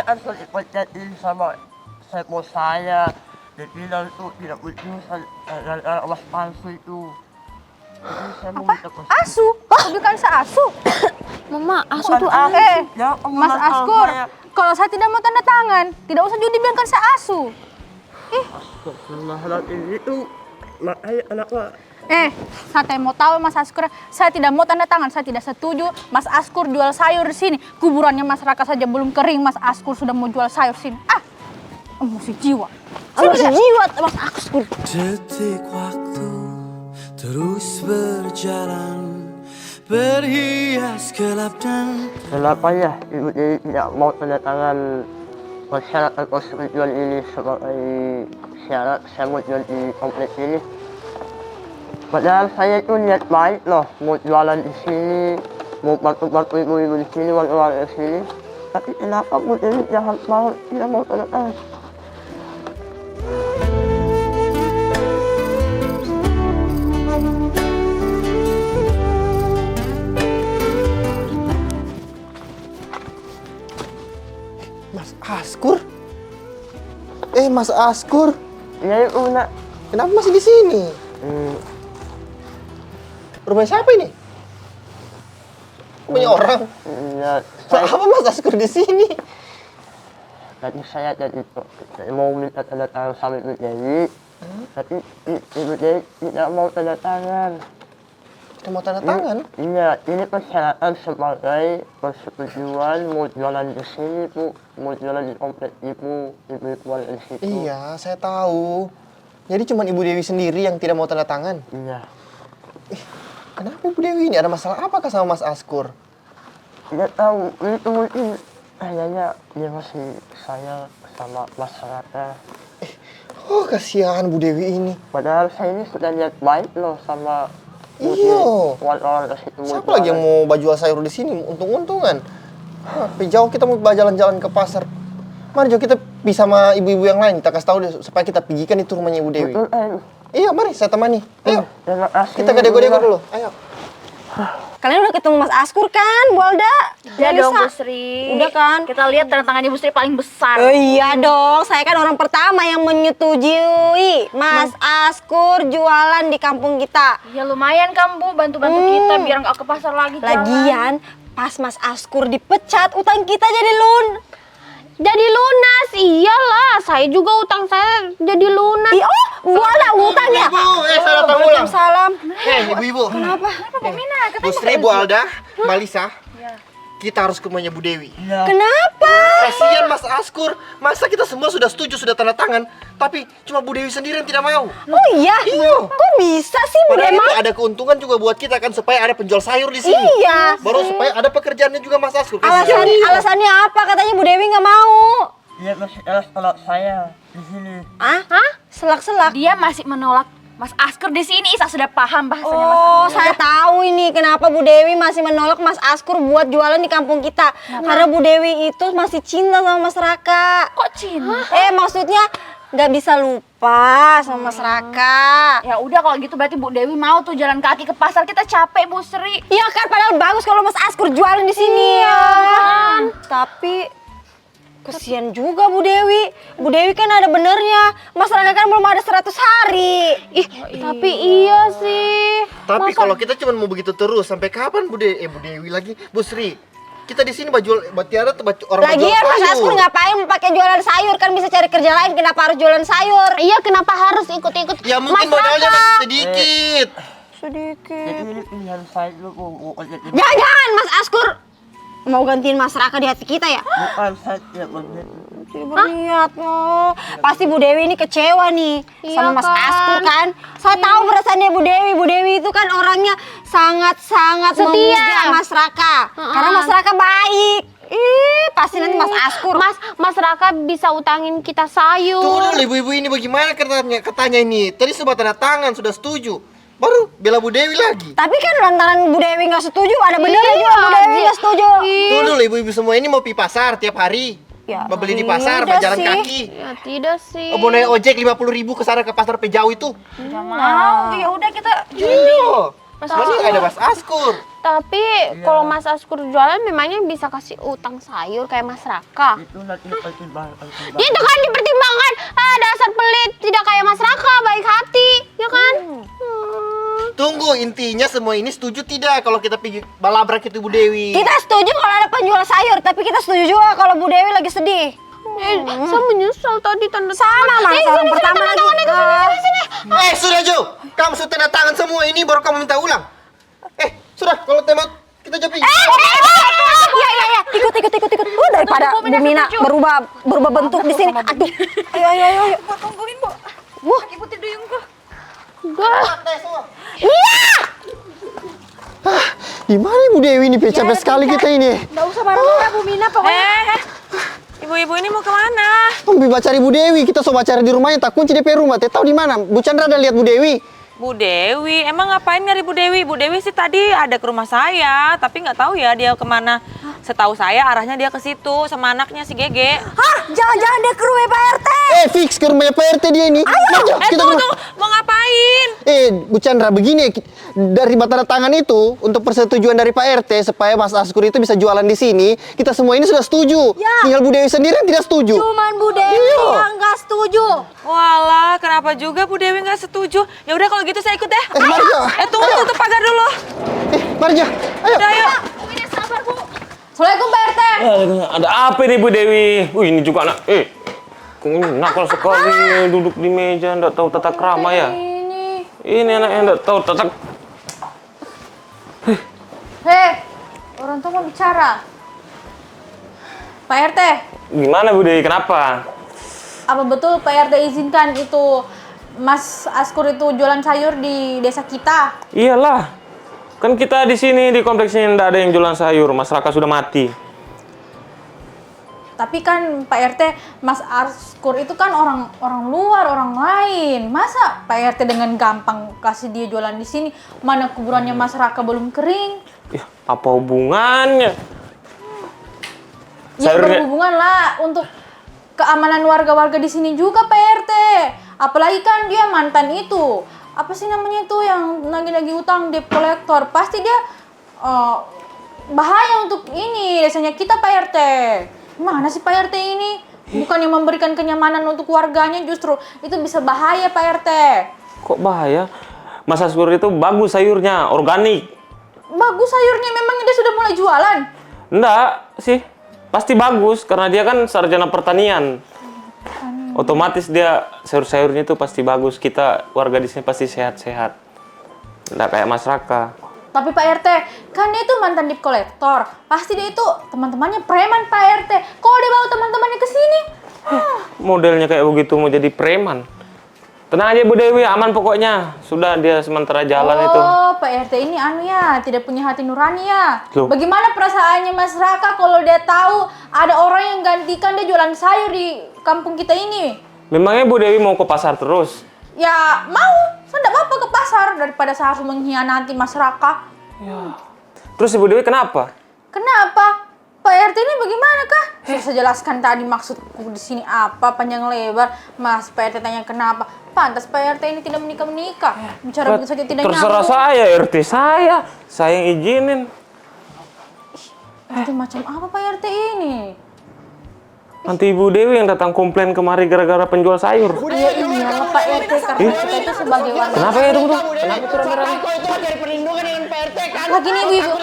[SPEAKER 2] kan sudah dipecatin sama bos saya. Dia bilang itu tidak berusaha dari awas palsu itu. Jadi saya mau minta
[SPEAKER 3] Asu? Kau bukan seasu?
[SPEAKER 6] Mama, Asu
[SPEAKER 2] Bukan
[SPEAKER 6] tuh
[SPEAKER 2] asu. Ya,
[SPEAKER 3] Mas
[SPEAKER 2] omongan
[SPEAKER 3] Askur,
[SPEAKER 2] saya.
[SPEAKER 3] kalau saya tidak mau tanda tangan, tidak usah juga dibilangkan saya asu.
[SPEAKER 2] Astagfirullahaladzim itu makanya anaknya.
[SPEAKER 3] Saya mau tahu Mas Askur, saya tidak mau tanda tangan, saya tidak setuju Mas Askur jual sayur di sini. Kuburannya Mas Raka saja belum kering, Mas Askur sudah mau jual sayur sini. Emosi jiwa.
[SPEAKER 6] Emosi jiwa Mas Askur.
[SPEAKER 4] Detik waktu terus berjalan, berhias gelap dan
[SPEAKER 2] Kenapa ya Ibu Dewi tidak mau tanda tangan persyaratan persetujuan ini sebagai syarat saya mau jual di kompleks ini? Padahal saya itu niat baik loh, mau jualan di sini, mau bantu-bantu ibu-ibu di sini, warga-warga di sini. Tapi kenapa Bu Dewi tidak mau tanda tangan?
[SPEAKER 8] Mas Askur? Mas Askur,
[SPEAKER 2] Ya Ibu nak.
[SPEAKER 8] kenapa masih di sini? Rumah siapa ini? Punya orang.
[SPEAKER 2] Ya,
[SPEAKER 8] Apa Mas Askur di sini?
[SPEAKER 2] tadi saya mau minta tanda tangan sama Ibu Dewi, tapi Ibu Dewi tidak mau tanda tangan.
[SPEAKER 8] Kita mau tanda tangan?
[SPEAKER 2] Iya, ini persyaratan sebagai persetujuan mau jualan di sini Bu, mau jualan di komplek ibu keluarga di situ.
[SPEAKER 8] Iya, saya tahu. Jadi cuma Ibu Dewi sendiri yang tidak mau tanda tangan.
[SPEAKER 2] Iya.
[SPEAKER 8] Kenapa Ibu Dewi ini? Ada masalah apakah sama Mas Askur?
[SPEAKER 2] Tidak tahu, itu mungkin kayaknya dia masih sayang sama masyarakat.
[SPEAKER 8] Oh, kasihan Bu Dewi ini.
[SPEAKER 2] Padahal saya ini sudah niat baik loh sama
[SPEAKER 8] Iya.
[SPEAKER 2] orang ke situ.
[SPEAKER 8] Siapa lagi yang mau jual sayur di sini? Untung-untungan. Tapi jauh kita mau jalan-jalan ke pasar. Mari jauh kita bisa sama ibu-ibu yang lain. Kita kasih tahu deh, supaya kita pergikan itu rumahnya Ibu Dewi. Iya, mari saya temani. Ayo.
[SPEAKER 2] Terima kasih.
[SPEAKER 8] Kita ke dego-dego dulu. Ayo.
[SPEAKER 6] Kalian udah ketemu Mas Askur kan, Bu Alda?
[SPEAKER 3] Ya dong Bu
[SPEAKER 6] Lisa?
[SPEAKER 3] Sri.
[SPEAKER 6] Udah kan?
[SPEAKER 3] Kita lihat tanda tangannya Bu Sri paling besar.
[SPEAKER 6] Oh iya dong, saya kan orang pertama yang menyetujui Mas Askur jualan di kampung kita.
[SPEAKER 3] Ya lumayan kan Bu, bantu-bantu kita biar nggak ke pasar lagi.
[SPEAKER 6] Lagian pas Mas Askur dipecat, utang kita jadi lunas.
[SPEAKER 7] saya juga utang saya jadi lunas.
[SPEAKER 6] Oh, boleh utang ya?
[SPEAKER 8] Ibu, saya datang ulang.
[SPEAKER 6] Salam.
[SPEAKER 8] Ibu-ibu.
[SPEAKER 6] Kenapa?
[SPEAKER 8] Bu Sri, Bu Alda, Mbak Lisa. Kita harus ke rumahnya Bu Dewi.
[SPEAKER 6] Kenapa?
[SPEAKER 8] Kasihan Mas Askur. Masa kita semua sudah setuju, sudah tanda tangan, tapi cuma Bu Dewi sendiri yang tidak mau.
[SPEAKER 6] Oh iya?
[SPEAKER 8] Iya.
[SPEAKER 6] Kok bisa sih Bu
[SPEAKER 8] Padahal
[SPEAKER 6] Dewi?
[SPEAKER 8] itu ada keuntungan juga buat kita kan, supaya ada penjual sayur di sini.
[SPEAKER 6] Iya.
[SPEAKER 8] Baru supaya ada pekerjaannya juga Mas Askur.
[SPEAKER 6] Alasannya apa? Katanya Bu Dewi nggak mau.
[SPEAKER 2] Dia masih kalau saya di sini.
[SPEAKER 6] Hah? Selak-selak.
[SPEAKER 3] Dia masih menolak Mas Askur di sini. Saya sudah paham bahasanya Mas
[SPEAKER 6] Oh,
[SPEAKER 3] Askur.
[SPEAKER 6] saya tahu ini kenapa Bu Dewi masih menolak Mas Askur buat jualan di kampung kita. Karena Bu Dewi itu masih cinta sama Mas Raka.
[SPEAKER 3] Kok cinta?
[SPEAKER 6] Maksudnya nggak bisa lupa sama Mas Raka.
[SPEAKER 3] Ya udah kalau gitu berarti Bu Dewi mau tuh jalan kaki ke pasar. Kita capek Bu Sri.
[SPEAKER 6] Iya kan, padahal bagus kalau Mas Askur jualan di sini ya. Tapi kesian juga Bu Dewi. Bu Dewi kan ada benernya. Mas Raka kan belum ada 100 hari.
[SPEAKER 7] Tapi iya sih.
[SPEAKER 8] Tapi kalau kita cuma mau begitu terus, sampai kapan Bu Dewi lagi? Bu Sri, kita di sini buat tiara tuh orang
[SPEAKER 6] Lagian
[SPEAKER 8] jual
[SPEAKER 6] Mas
[SPEAKER 8] sayur.
[SPEAKER 6] Askur ngapain pakai jualan sayur, kan bisa cari kerja lain, kenapa harus jualan sayur?
[SPEAKER 7] Iya, kenapa harus ikut-ikut
[SPEAKER 8] Ya mungkin
[SPEAKER 7] Mas
[SPEAKER 8] modalnya
[SPEAKER 7] Raka?
[SPEAKER 8] masih sedikit.
[SPEAKER 2] Jadi ini pilihan saya dulu mau kerja di
[SPEAKER 6] Jangan Mas Askur mau gantiin Mas Raka di hati kita ya?
[SPEAKER 2] bukan saya tidak berniat.
[SPEAKER 6] Berniat loh. Pasti Bu Dewi ini kecewa nih
[SPEAKER 7] Iya
[SPEAKER 6] sama Mas
[SPEAKER 7] kan?
[SPEAKER 6] Askur kan. Saya tahu perasaannya Bu Dewi. Bu Dewi itu kan orangnya sangat-sangat
[SPEAKER 7] Setia.
[SPEAKER 6] memuja Mas Raka. Karena Mas Raka baik. Pasti nanti Mas Askur.
[SPEAKER 7] Mas Raka bisa utangin kita sayur.
[SPEAKER 8] Tunggu dulu ibu-ibu ini bagaimana katanya ini. Tadi sudah tanda tangan, sudah setuju. Baru bela Bu Dewi lagi.
[SPEAKER 6] Tapi kan lantaran Bu Dewi nggak setuju, ada benernya juga Bu Dewi nggak setuju.
[SPEAKER 8] Tunggu dulu ibu-ibu semua ini mau pergi pasar tiap hari.
[SPEAKER 6] Ya,
[SPEAKER 8] mau beli di pasar, mau
[SPEAKER 6] tidak
[SPEAKER 8] jalan
[SPEAKER 6] sih.
[SPEAKER 8] kaki.
[SPEAKER 7] Ya tidak sih.
[SPEAKER 8] Mau naik ojek 50.000 ke sana ke pasar Pejauh itu.
[SPEAKER 3] Mau. Ya udah kita
[SPEAKER 8] Iya. Masih ada Mas Askur.
[SPEAKER 7] Tapi kalau Mas Askur jualan memangnya bisa kasih utang sayur kayak Mas Raka.
[SPEAKER 2] Itu nanti pertimbangan.
[SPEAKER 7] Itu kan dipertimbangkan. Dasar pelit, tidak kayak Mas Raka, baik hati, ya kan?
[SPEAKER 8] Tunggu, intinya semua ini setuju tidak kalau kita pergi balabrak itu Bu Dewi?
[SPEAKER 6] Kita setuju kalau ada penjual sayur, tapi kita setuju juga kalau Bu Dewi lagi sedih.
[SPEAKER 7] Saya menyesal tadi tanda
[SPEAKER 6] Sama Mas, orang pertama lagi.
[SPEAKER 8] Sudah Jo, kamu sudah tanda tangan semua ini baru kamu minta ulang. Sudah, kalau tembak kita jadi.
[SPEAKER 6] Iya, ikut. Daripada Bu Mina berubah bentuk di sini. Aduh. Ayo.
[SPEAKER 3] tungguin Bu.
[SPEAKER 6] Wah,
[SPEAKER 3] Ibu tiduyung kok.
[SPEAKER 8] Di mana Bu Dewi ini? Capek sekali kita ini.
[SPEAKER 6] nggak usah marah-marah Bu Mina pokoknya.
[SPEAKER 1] Ibu-ibu ini mau kemana?
[SPEAKER 8] Kami cari Bu Dewi, kita coba cari di rumahnya, tak kunci DP rumah. Tahu di mana? Bu Chandra ada lihat Bu Dewi?
[SPEAKER 1] Bu Dewi, emang ngapain nyari Bu Dewi? Bu Dewi sih tadi ada ke rumah saya, tapi nggak tahu ya dia kemana. Setahu saya arahnya dia ke situ sama anaknya si Gege.
[SPEAKER 6] Hah, jangan-jangan dia ke rumah Pak RT.
[SPEAKER 8] Fix ke rumahnya Pak RT dia ini. Ayo,
[SPEAKER 1] Tunggu, mau ngapain?
[SPEAKER 8] Bu Chandra, begini dari tanda tangan itu untuk persetujuan dari Pak RT supaya Mas Askur itu bisa jualan di sini, kita semua ini sudah setuju.
[SPEAKER 6] Ya.
[SPEAKER 8] Tinggal Bu Dewi sendiri yang tidak setuju.
[SPEAKER 6] Cuman Bu Dewi
[SPEAKER 8] Iya.
[SPEAKER 6] yang nggak setuju.
[SPEAKER 1] Walah, kenapa juga Bu Dewi nggak setuju? Ya udah kalau gitu saya ikut deh.
[SPEAKER 8] Mari Jo.
[SPEAKER 1] Tunggu
[SPEAKER 8] Ayo.
[SPEAKER 1] tutup pagar dulu.
[SPEAKER 8] Mari Jo. Ayo.
[SPEAKER 1] Udah yuk.
[SPEAKER 3] Assalamualaikum Pak RT.
[SPEAKER 5] Ada apa nih Bu Dewi? Ini juga anak. Nakal sekali duduk di meja, nggak tahu tata krama ya. Ini anaknya nggak tahu tata.
[SPEAKER 3] Hei, orang tua mau bicara. Pak RT,
[SPEAKER 5] Gimana Bu Dewi? Kenapa?
[SPEAKER 3] apa betul Pak RT izinkan itu Mas Askur itu jualan sayur di desa kita?
[SPEAKER 5] Iyalah. Kan kita di sini di kompleks ini nggak ada yang jualan sayur. Mas Raka sudah mati.
[SPEAKER 3] Tapi kan Pak RT, Mas Askur itu kan orang luar, orang lain. Masa Pak RT dengan gampang kasih dia jualan di sini? Mana kuburannya Mas Raka belum kering?
[SPEAKER 5] Ya, apa hubungannya?
[SPEAKER 3] Ya
[SPEAKER 5] Sayurnya-
[SPEAKER 3] berhubungan lah untuk keamanan warga-warga di sini juga Pak RT. Apalagi kan dia mantan itu. Apa sih namanya itu yang nagih-nagih utang, debt collector. Pasti dia bahaya untuk ini desanya kita Pak RT. Mana sih Pak RT ini? Bukan yang memberikan kenyamanan untuk warganya, justru itu bisa bahaya Pak RT.
[SPEAKER 5] Kok bahaya? Mas Askur itu bagus sayurnya, organik.
[SPEAKER 3] Bagus sayurnya, memang dia sudah mulai jualan.
[SPEAKER 5] Enggak sih, pasti bagus karena dia kan sarjana pertanian. Otomatis dia sayur-sayurnya itu pasti bagus. Kita warga di sini pasti sehat-sehat. Nggak kayak Mas Raka.
[SPEAKER 3] Tapi Pak RT, kan dia itu mantan debt collector. Pasti dia itu teman-temannya preman Pak RT. Kok dia bawa teman-temannya ke sini?
[SPEAKER 5] Modelnya kayak begitu mau jadi preman. Tenang aja Bu Dewi, aman pokoknya. Sudah dia sementara jalan itu.
[SPEAKER 3] Oh, Pak RT ini anu ya, tidak punya hati nurani ya.
[SPEAKER 5] Loh.
[SPEAKER 3] Bagaimana perasaannya Mas Raka kalau dia tahu ada orang yang gantikan dia jualan sayur di kampung kita ini?
[SPEAKER 5] Memangnya Bu Dewi mau ke pasar terus?
[SPEAKER 3] Ya mau, saya tidak apa-apa ke pasar daripada saya harus mengkhianati Mas Raka.
[SPEAKER 5] Terus Ibu Dewi kenapa?
[SPEAKER 3] Kenapa? Pak RT ini bagaimana kah? Saya jelaskan tadi maksudku di sini apa panjang lebar. Mas Pak RT tanya kenapa? Pantas Pak RT ini tidak menikah. Bicara begitu saja tidak
[SPEAKER 5] Terserah
[SPEAKER 3] nyambung.
[SPEAKER 5] saya, RT saya yang izinin.
[SPEAKER 3] Itu macam apa Pak RT ini?
[SPEAKER 5] Nanti Ibu Dewi yang datang komplain kemari gara-gara penjual sayur.
[SPEAKER 3] Iya iyalah Pak RT karena kita itu sebagai warga.
[SPEAKER 5] Kenapa ya tunggu? Kenapa itu rame-rame?
[SPEAKER 3] Lagi nih ibu-ibu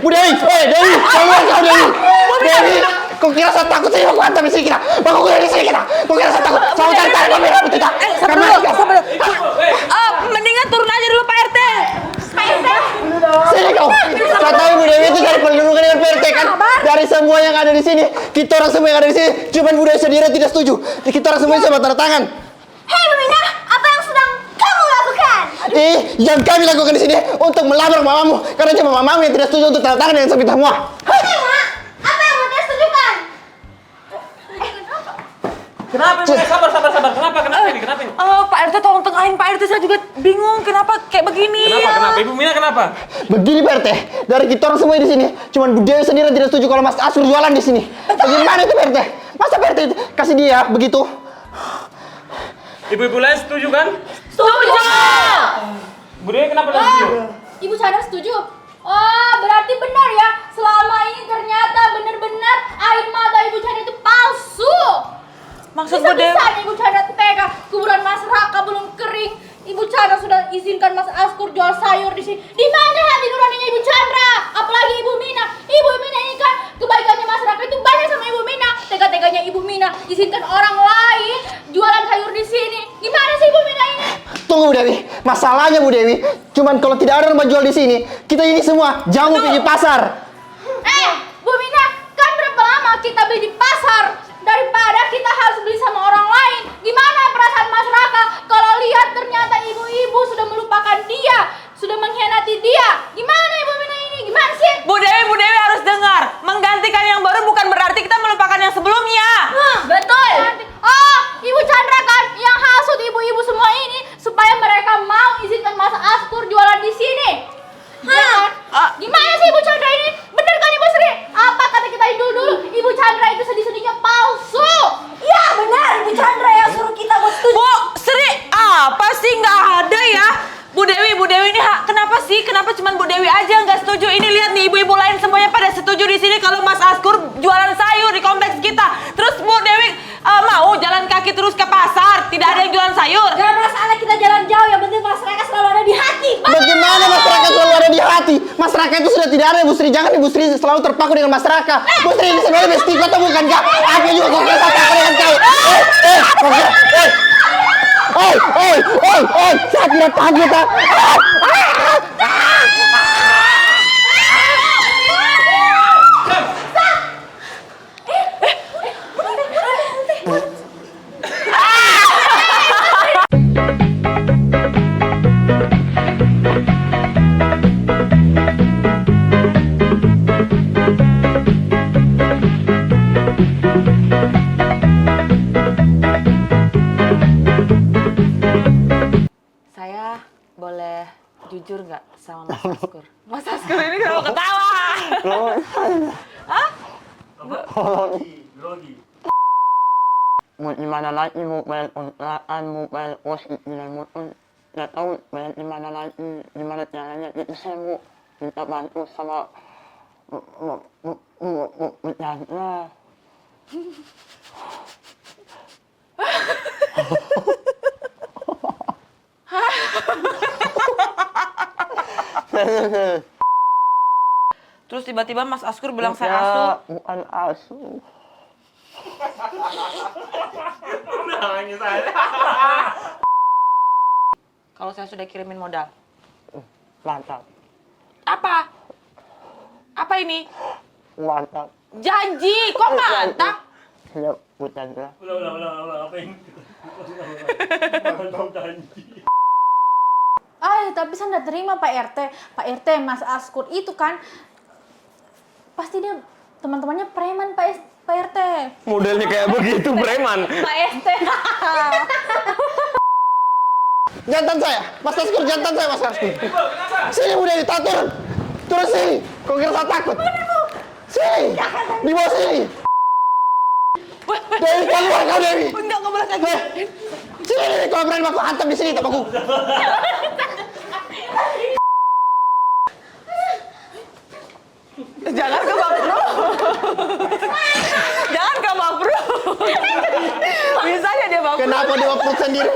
[SPEAKER 8] Bu Dewi, Dewi, keluar kau Dewi. Dewi, kau kira saya takut saya mau hantam di sini kita? Kau kira di sini kita? Kau kira saya takut? Saya mau cari tarik kamera putih tak?
[SPEAKER 3] sabar. Mendingan turun aja dulu Pak RT. Pak RT.
[SPEAKER 8] Sini kau. Saya tahu Bu Dewi itu dari perlindungan dengan PRT kan? Dari semua yang ada di sini, kita orang semua yang ada di sini, cuman Bu Dewi sendiri tidak setuju. Kita orang semua sama tanda tangan.
[SPEAKER 6] Hei Bu Mina, apa yang sedang kamu lakukan?
[SPEAKER 8] Yang kami lakukan di sini untuk melamar mamamu, karena cuma mamamu yang tidak setuju untuk tanda tangan dengan kita semua.
[SPEAKER 6] Hei Mak, apa yang mau dia setujukan?
[SPEAKER 5] Kenapa? Sabar. Kenapa ini?
[SPEAKER 1] Pak RT tolong tengahin Pak RT, saya juga bingung kenapa kayak begini.
[SPEAKER 5] Kenapa? Ibu Mina kenapa?
[SPEAKER 8] Begini Pak RT, dari kita orang semua di sini, cuman Bu Dewi sendiri yang tidak setuju kalau Mas Asur jualan di sini. Bagaimana itu Pak RT? Masa Pak RT kasih dia begitu?
[SPEAKER 5] Ibu-ibu lain setuju kan?
[SPEAKER 1] Setuju.
[SPEAKER 5] Bu Dewi kenapa tidak setuju?
[SPEAKER 3] Ibu Chandra setuju? Oh, berarti benar ya. Selama ini ternyata benar-benar air mata Ibu Chandra itu palsu.
[SPEAKER 1] Maksud Bu Dewi?
[SPEAKER 3] Bisa-bisanya Ibu Chandra tega, kuburan Mas Raka belum kering. Ibu Chandra sudah izinkan Mas Askur jual sayur di sini. Di mana hati nuraninya Ibu Chandra? Apalagi Ibu Mina. Ibu Mina ini kan kebaikannya Mas Raka itu banyak sama Ibu Mina. Tega-teganya Ibu Mina izinkan orang lain jualan sayur di sini. Gimana sih Ibu Mina ini?
[SPEAKER 8] Tunggu Bu Dewi, masalahnya Bu Dewi, cuman kalau tidak ada orang jual di sini, kita ini semua jauh pergi pasar.
[SPEAKER 3] Bu Mina, kan berapa lama kita beli di pasar daripada kita harus beli sama orang lain? Gimana perasaan Mas Raka kalau lihat ternyata ibu-ibu sudah melupakan dia, sudah mengkhianati dia? Gimana Ibu Mina ini? Gimana sih?
[SPEAKER 1] Bu Dewi harus dengar. Menggantikan yang baru bukan berarti kita melupakan yang sebelumnya.
[SPEAKER 3] Betul. Oh, Ibu Chandra kan yang hasut ibu-ibu semua ini supaya mereka mau izinkan Mas Askur jualan di sini. Gimana sih Ibu Chandra ini? Bener kan Ibu Sri? Apa kata kita dulu? Ibu Chandra itu sedih-sedihnya palsu.
[SPEAKER 6] Ya benar, Ibu Chandra yang suruh kita buat setuju.
[SPEAKER 1] Bu Sri, apa sih nggak ada ya? Bu Dewi ini kenapa sih? Kenapa cuma Bu Dewi aja nggak setuju? Ini lihat nih ibu-ibu lain semuanya pada setuju di sini kalau Mas Askur jualan sayur di kompleks kita. Terus Bu Dewi mau jalan kaki terus ke pasar, tidak ada yang jualan sayur.
[SPEAKER 6] Gak masalah kita jalan jauh, yang penting masyarakat selalu ada di hati.
[SPEAKER 8] Bagaimana masyarakat selalu ada di hati? Masyarakat itu sudah tidak ada Ibu Sri. Jangan Ibu Sri selalu terpaku dengan masyarakat. Bu Sri ini sebenarnya bestiko atau bukan kak? Aku juga kok kira saya takut dengan kau. Saya tidak takut kak.
[SPEAKER 1] Saya boleh jujur nggak sama Mas Askur? Mas Askur ini kenapa ketawa?
[SPEAKER 2] Mau gimana lagi mau bayar kontrakan, mau bayar kos dengan motor. Nggak tahu bayar gimana lagi, gimana caranya. Jadi saya mau minta bantu sama Bu Chandra.
[SPEAKER 1] Terus tiba-tiba Mas Askur bilang saya asu.
[SPEAKER 2] Bukan asu.
[SPEAKER 5] Nangis aja.
[SPEAKER 1] Kalau saya sudah kirimin modal.
[SPEAKER 2] Mantap.
[SPEAKER 1] Apa? Apa ini?
[SPEAKER 2] Mantap.
[SPEAKER 1] Janji, kok mantap?
[SPEAKER 2] Ya, bukan lah.
[SPEAKER 3] Tapi saya nggak terima Pak RT. Pak RT, Mas Askur itu kan pasti dia teman-temannya preman Pak RT.
[SPEAKER 5] Modelnya kayak begitu, preman.
[SPEAKER 3] Pak RT.
[SPEAKER 8] Jantan saya, Mas Askur, jantan saya, Mas Askur. Sini Bu Dewi, tak turun. Turun sini. Kok kira saya takut? Sini. Di bawah sini. Dewi, keluar kau Dewi.
[SPEAKER 1] Enggak boleh kayak gitu.
[SPEAKER 8] Sini, kalau berani aku hantam di sini, tak aku.
[SPEAKER 1] Jangan ke Bang Bro. Jangan ke Bang Bro. Bisanya dia Bang Bro.
[SPEAKER 8] Kenapa dia upload sendiri?